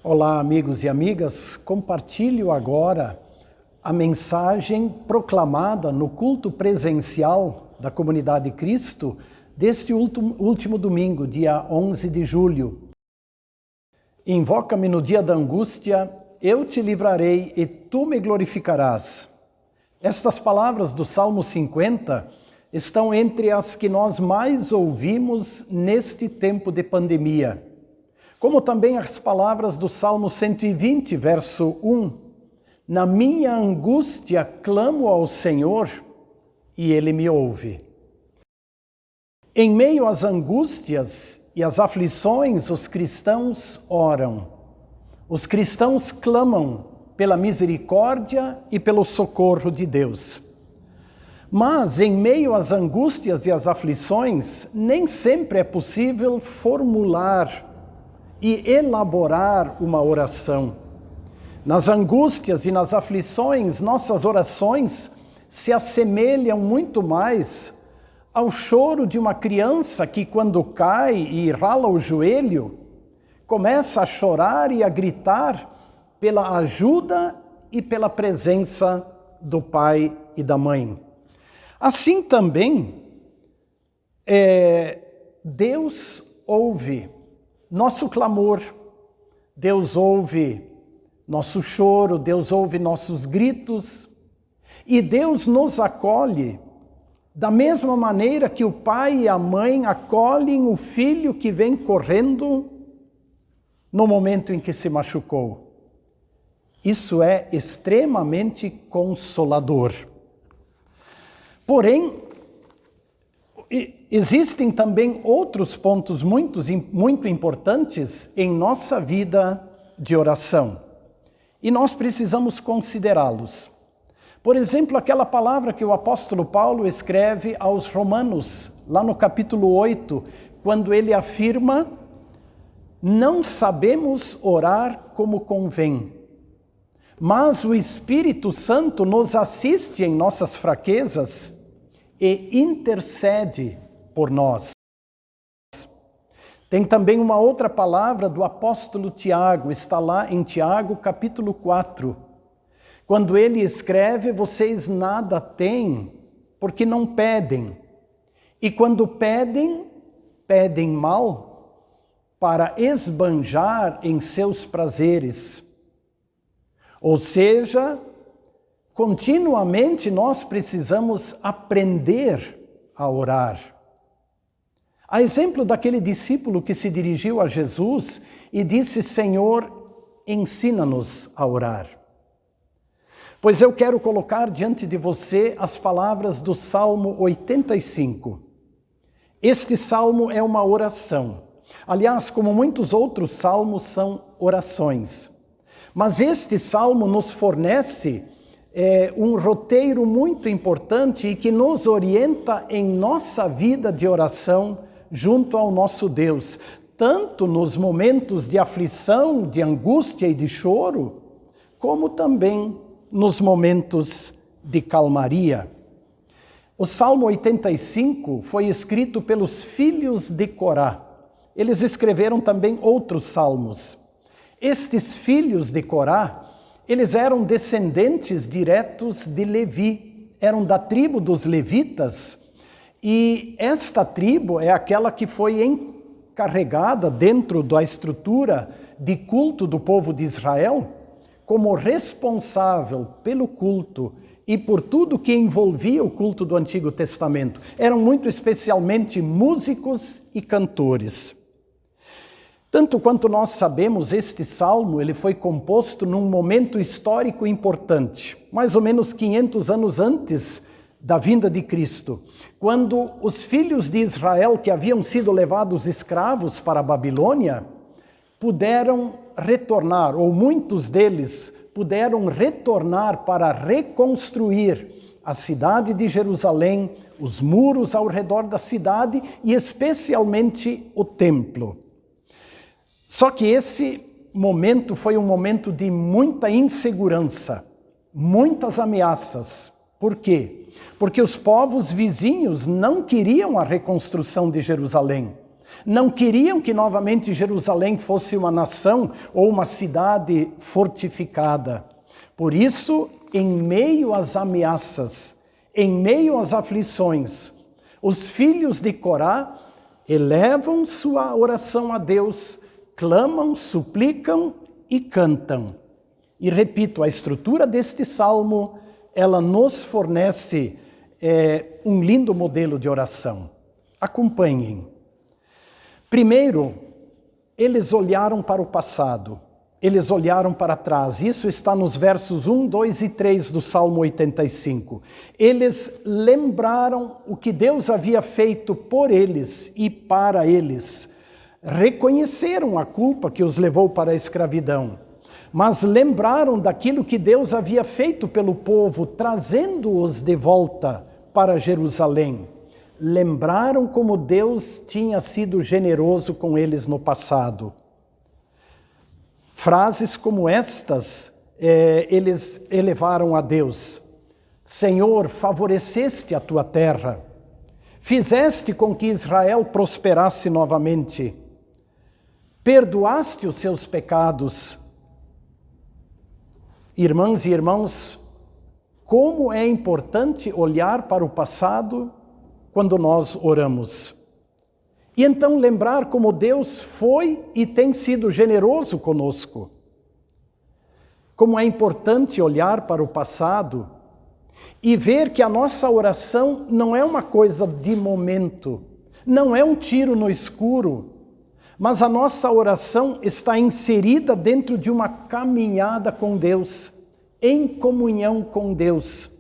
Olá, amigos e amigas. Compartilho agora a mensagem proclamada no culto presencial da Comunidade Cristo deste último domingo, dia 11 de julho. Invoca-me no dia da angústia, eu te livrarei e tu me glorificarás. Estas palavras do Salmo 50 estão entre as que nós mais ouvimos neste tempo de pandemia. Como também as palavras do Salmo 120, verso 1. Na minha angústia clamo ao Senhor e Ele me ouve. Em meio às angústias e às aflições, os cristãos oram. Os cristãos clamam pela misericórdia e pelo socorro de Deus. Mas, em meio às angústias e às aflições, nem sempre é possível formular e elaborar uma oração. Nas angústias e nas aflições, nossas orações se assemelham muito mais ao choro de uma criança que, quando cai e rala o joelho, começa a chorar e a gritar pela ajuda e pela presença do pai e da mãe. Assim também, Deus ouve nosso clamor, Deus ouve nosso choro, Deus ouve nossos gritos, e Deus nos acolhe da mesma maneira que o pai e a mãe acolhem o filho que vem correndo no momento em que se machucou. Isso é extremamente consolador. Porém, existem também outros pontos muito importantes em nossa vida de oração. E nós precisamos considerá-los. Por exemplo, aquela palavra que o apóstolo Paulo escreve aos Romanos, lá no capítulo 8, quando ele afirma: não sabemos orar como convém, mas o Espírito Santo nos assiste em nossas fraquezas e intercede por nós. Tem também uma outra palavra do apóstolo Tiago, está lá em Tiago capítulo 4, quando ele escreve: vocês nada têm porque não pedem, e quando pedem, pedem mal para esbanjar em seus prazeres. Ou seja, continuamente nós precisamos aprender a orar. A exemplo daquele discípulo que se dirigiu a Jesus e disse: Senhor, ensina-nos a orar. Pois eu quero colocar diante de você as palavras do Salmo 85. Este salmo é uma oração. Aliás, como muitos outros salmos, são orações. Mas este salmo nos fornece um roteiro muito importante e que nos orienta em nossa vida de oração junto ao nosso Deus, tanto nos momentos de aflição, de angústia e de choro, como também nos momentos de calmaria. O Salmo 85 foi escrito pelos filhos de Corá. Eles escreveram também outros salmos. Estes filhos de Corá, eles eram descendentes diretos de Levi, eram da tribo dos levitas, e esta tribo é aquela que foi encarregada dentro da estrutura de culto do povo de Israel, como responsável pelo culto e por tudo que envolvia o culto do Antigo Testamento. Eram muito especialmente músicos e cantores. Tanto quanto nós sabemos, este salmo ele foi composto num momento histórico importante, mais ou menos 500 anos antes da vinda de Cristo, quando os filhos de Israel que haviam sido levados escravos para a Babilônia puderam retornar, ou muitos deles puderam retornar para reconstruir a cidade de Jerusalém, os muros ao redor da cidade e especialmente o templo. Só que esse momento foi um momento de muita insegurança, muitas ameaças. Por quê? Porque os povos vizinhos não queriam a reconstrução de Jerusalém. Não queriam que novamente Jerusalém fosse uma nação ou uma cidade fortificada. Por isso, em meio às ameaças, em meio às aflições, os filhos de Corá elevam sua oração a Deus, clamam, suplicam e cantam. E repito, a estrutura deste salmo, ela nos fornece um lindo modelo de oração. Acompanhem. Primeiro, eles olharam para o passado, eles olharam para trás. Isso está nos versos 1, 2 e 3 do Salmo 85. Eles lembraram o que Deus havia feito por eles e para eles. Reconheceram a culpa que os levou para a escravidão, mas lembraram daquilo que Deus havia feito pelo povo, trazendo-os de volta para Jerusalém. Lembraram como Deus tinha sido generoso com eles no passado. Frases como estas, eles elevaram a Deus. Senhor, favoreceste a tua terra, fizeste com que Israel prosperasse novamente, perdoaste os seus pecados. Irmãs e irmãos, como é importante olhar para o passado quando nós oramos. E então lembrar como Deus foi e tem sido generoso conosco. Como é importante olhar para o passado e ver que a nossa oração não é uma coisa de momento, não é um tiro no escuro, mas a nossa oração está inserida dentro de uma caminhada com Deus, em comunhão com Deus.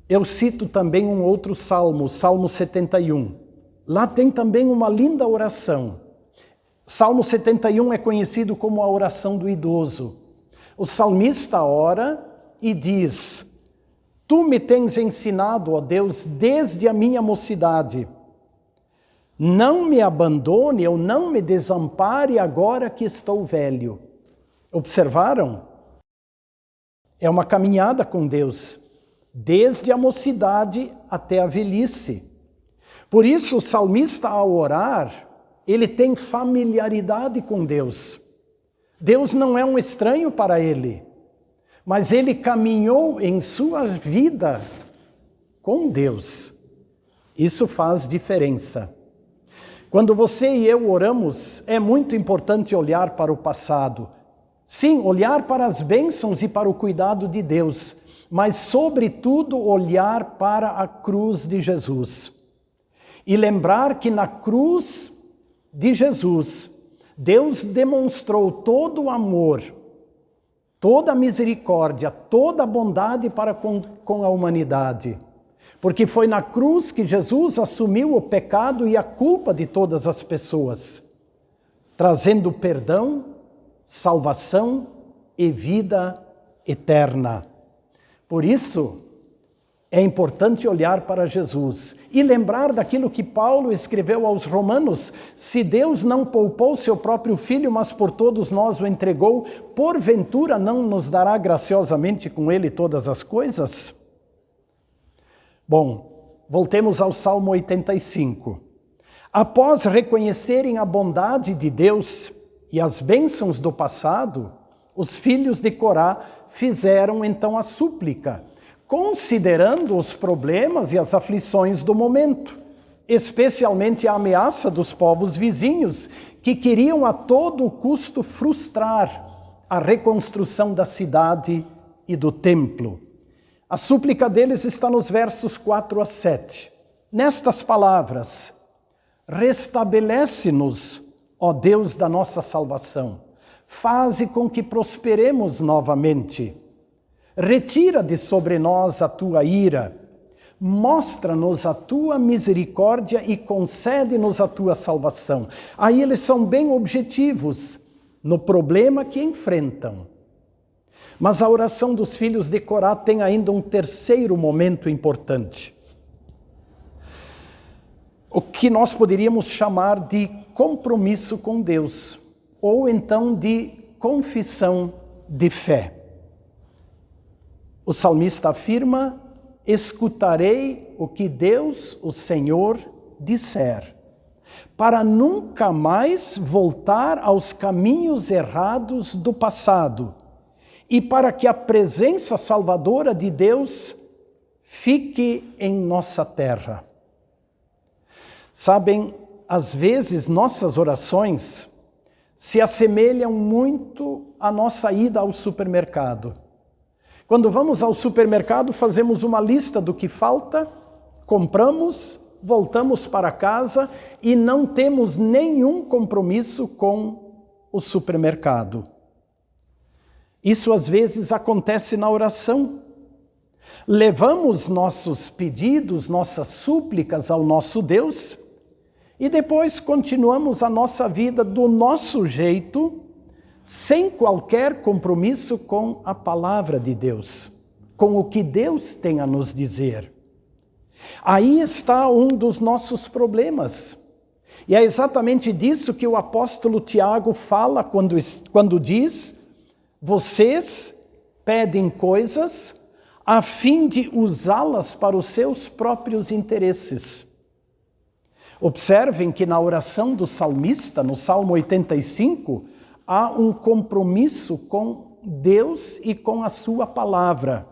Eu cito também um outro salmo, Salmo 71. Lá tem também uma linda oração. Salmo 71 é conhecido como a oração do idoso. O salmista ora e diz: Tu me tens ensinado, ó Deus, desde a minha mocidade. Não me abandone ou não me desampare agora que estou velho. Observaram? É uma caminhada com Deus, desde a mocidade até a velhice. Por isso, o salmista, ao orar, ele tem familiaridade com Deus. Deus não é um estranho para ele, mas ele caminhou em sua vida com Deus. Isso faz diferença. Quando você e eu oramos, é muito importante olhar para o passado. Sim, olhar para as bênçãos e para o cuidado de Deus, mas, sobretudo, olhar para a cruz de Jesus. E lembrar que na cruz de Jesus, Deus demonstrou todo o amor, toda a misericórdia, toda a bondade para com a humanidade. Porque foi na cruz que Jesus assumiu o pecado e a culpa de todas as pessoas, trazendo perdão, salvação e vida eterna. Por isso, é importante olhar para Jesus e lembrar daquilo que Paulo escreveu aos Romanos: se Deus não poupou seu próprio Filho, mas por todos nós o entregou, porventura não nos dará graciosamente com ele todas as coisas? Bom, voltemos ao Salmo 85. Após reconhecerem a bondade de Deus e as bênçãos do passado, os filhos de Corá fizeram então a súplica, considerando os problemas e as aflições do momento, especialmente a ameaça dos povos vizinhos, que queriam a todo custo frustrar a reconstrução da cidade e do templo. A súplica deles está nos versos 4 a 7. Nestas palavras: restabelece-nos, ó Deus da nossa salvação, faze com que prosperemos novamente. Retira de sobre nós a tua ira, mostra-nos a tua misericórdia e concede-nos a tua salvação. Aí eles são bem objetivos no problema que enfrentam. Mas a oração dos filhos de Corá tem ainda um terceiro momento importante. O que nós poderíamos chamar de compromisso com Deus, ou então de confissão de fé. O salmista afirma: escutarei o que Deus, o Senhor, disser, para nunca mais voltar aos caminhos errados do passado e para que a presença salvadora de Deus fique em nossa terra. Sabem, às vezes nossas orações se assemelham muito à nossa ida ao supermercado. Quando vamos ao supermercado, fazemos uma lista do que falta, compramos, voltamos para casa e não temos nenhum compromisso com o supermercado. Isso às vezes acontece na oração. Levamos nossos pedidos, nossas súplicas ao nosso Deus e depois continuamos a nossa vida do nosso jeito, sem qualquer compromisso com a palavra de Deus, com o que Deus tem a nos dizer. Aí está um dos nossos problemas. E é exatamente disso que o apóstolo Tiago fala quando diz: vocês pedem coisas a fim de usá-las para os seus próprios interesses. Observem que na oração do salmista, no Salmo 85, há um compromisso com Deus e com a sua palavra.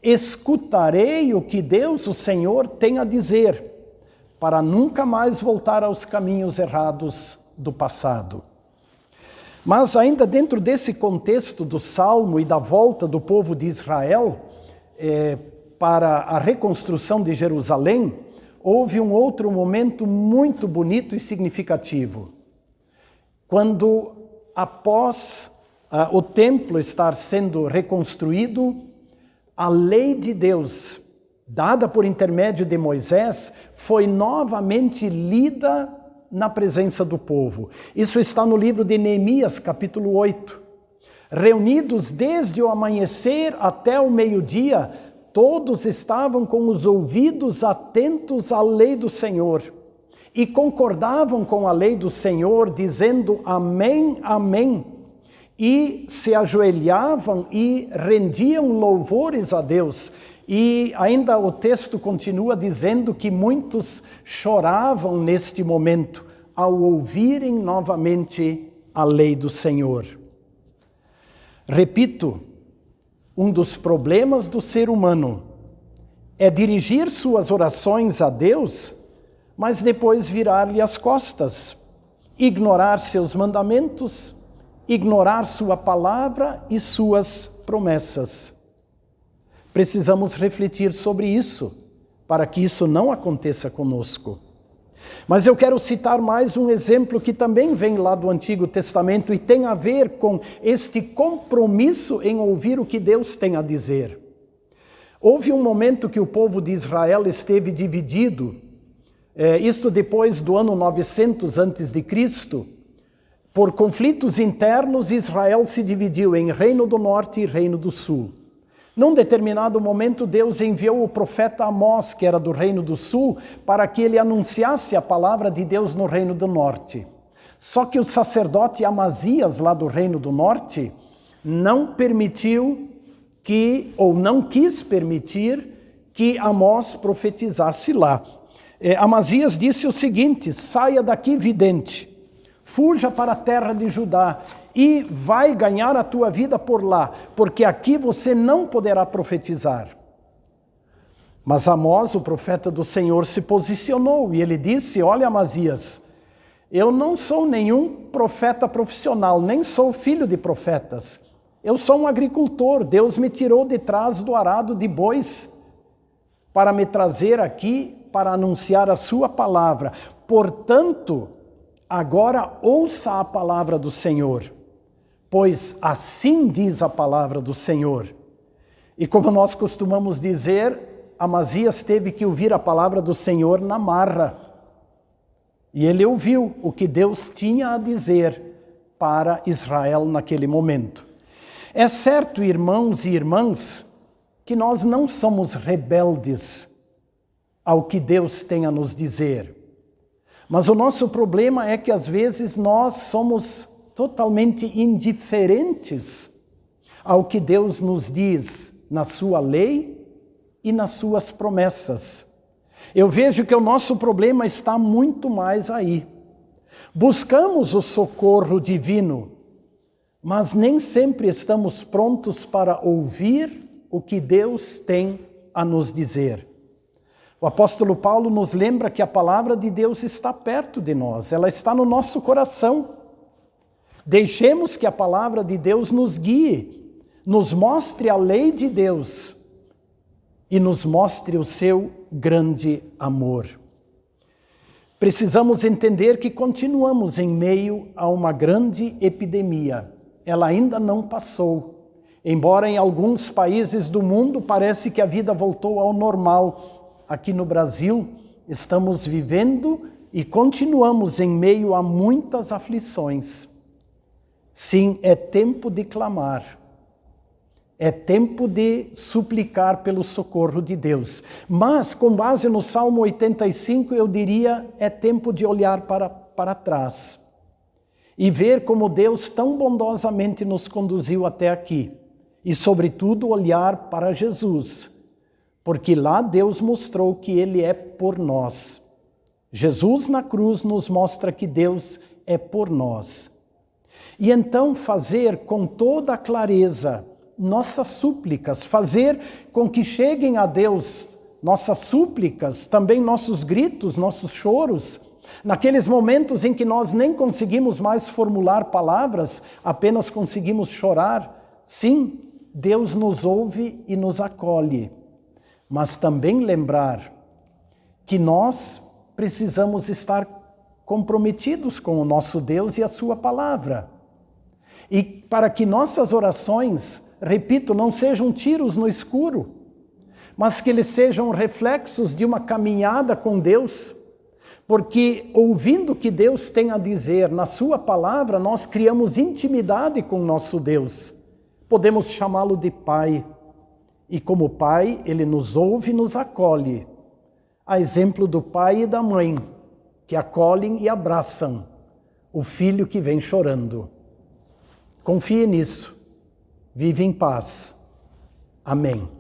Escutarei o que Deus, o Senhor, tem a dizer, para nunca mais voltar aos caminhos errados do passado. Mas ainda dentro desse contexto do Salmo e da volta do povo de Israel para a reconstrução de Jerusalém, houve um outro momento muito bonito e significativo. Quando, após o templo estar sendo reconstruído, a lei de Deus, dada por intermédio de Moisés, foi novamente lida na presença do povo. Isso está no livro de Neemias, capítulo 8. Reunidos desde o amanhecer até o meio-dia, todos estavam com os ouvidos atentos à lei do Senhor e concordavam com a lei do Senhor, dizendo amém, amém, e se ajoelhavam e rendiam louvores a Deus. E ainda o texto continua dizendo que muitos choravam neste momento ao ouvirem novamente a lei do Senhor. Repito, um dos problemas do ser humano é dirigir suas orações a Deus, mas depois virar-lhe as costas, ignorar seus mandamentos, ignorar sua palavra e suas promessas. Precisamos refletir sobre isso, para que isso não aconteça conosco. Mas eu quero citar mais um exemplo que também vem lá do Antigo Testamento e tem a ver com este compromisso em ouvir o que Deus tem a dizer. Houve um momento que o povo de Israel esteve dividido, isso depois do ano 900 a.C., por conflitos internos, Israel se dividiu em Reino do Norte e Reino do Sul. Num determinado momento, Deus enviou o profeta Amós, que era do Reino do Sul, para que ele anunciasse a palavra de Deus no Reino do Norte. Só que o sacerdote Amazias, lá do Reino do Norte, não quis permitir que Amós profetizasse lá. Amazias disse o seguinte: saia daqui, vidente, fuja para a terra de Judá e vai ganhar a tua vida por lá, porque aqui você não poderá profetizar. Mas Amós, o profeta do Senhor, se posicionou e ele disse: olha, Amazias, eu não sou nenhum profeta profissional, nem sou filho de profetas. Eu sou um agricultor, Deus me tirou de trás do arado de bois para me trazer aqui para anunciar a sua palavra. Portanto, agora ouça a palavra do Senhor, pois assim diz a palavra do Senhor. E como nós costumamos dizer, Amazias teve que ouvir a palavra do Senhor na marra. E ele ouviu o que Deus tinha a dizer para Israel naquele momento. É certo, irmãos e irmãs, que nós não somos rebeldes ao que Deus tem a nos dizer. Mas o nosso problema é que às vezes nós somos totalmente indiferentes ao que Deus nos diz na sua lei e nas suas promessas. Eu vejo que o nosso problema está muito mais aí. Buscamos o socorro divino, mas nem sempre estamos prontos para ouvir o que Deus tem a nos dizer. O apóstolo Paulo nos lembra que a palavra de Deus está perto de nós, ela está no nosso coração. Deixemos que a palavra de Deus nos guie, nos mostre a lei de Deus e nos mostre o seu grande amor. Precisamos entender que continuamos em meio a uma grande epidemia. Ela ainda não passou. Embora em alguns países do mundo parece que a vida voltou ao normal, aqui no Brasil estamos vivendo e continuamos em meio a muitas aflições. Sim, é tempo de clamar. É tempo de suplicar pelo socorro de Deus. Mas, com base no Salmo 85, eu diria, é tempo de olhar para trás e ver como Deus tão bondosamente nos conduziu até aqui. E, sobretudo, olhar para Jesus, porque lá Deus mostrou que Ele é por nós. Jesus na cruz nos mostra que Deus é por nós. E então fazer com toda a clareza nossas súplicas, fazer com que cheguem a Deus nossas súplicas, também nossos gritos, nossos choros, naqueles momentos em que nós nem conseguimos mais formular palavras, apenas conseguimos chorar. Sim, Deus nos ouve e nos acolhe, mas também lembrar que nós precisamos estar comprometidos com o nosso Deus e a sua palavra. E para que nossas orações, repito, não sejam tiros no escuro, mas que eles sejam reflexos de uma caminhada com Deus, porque ouvindo o que Deus tem a dizer na sua palavra, nós criamos intimidade com nosso Deus. Podemos chamá-lo de Pai, e como Pai, Ele nos ouve e nos acolhe, a exemplo do pai e da mãe, que acolhem e abraçam o filho que vem chorando. Confie nisso. Vive em paz. Amém.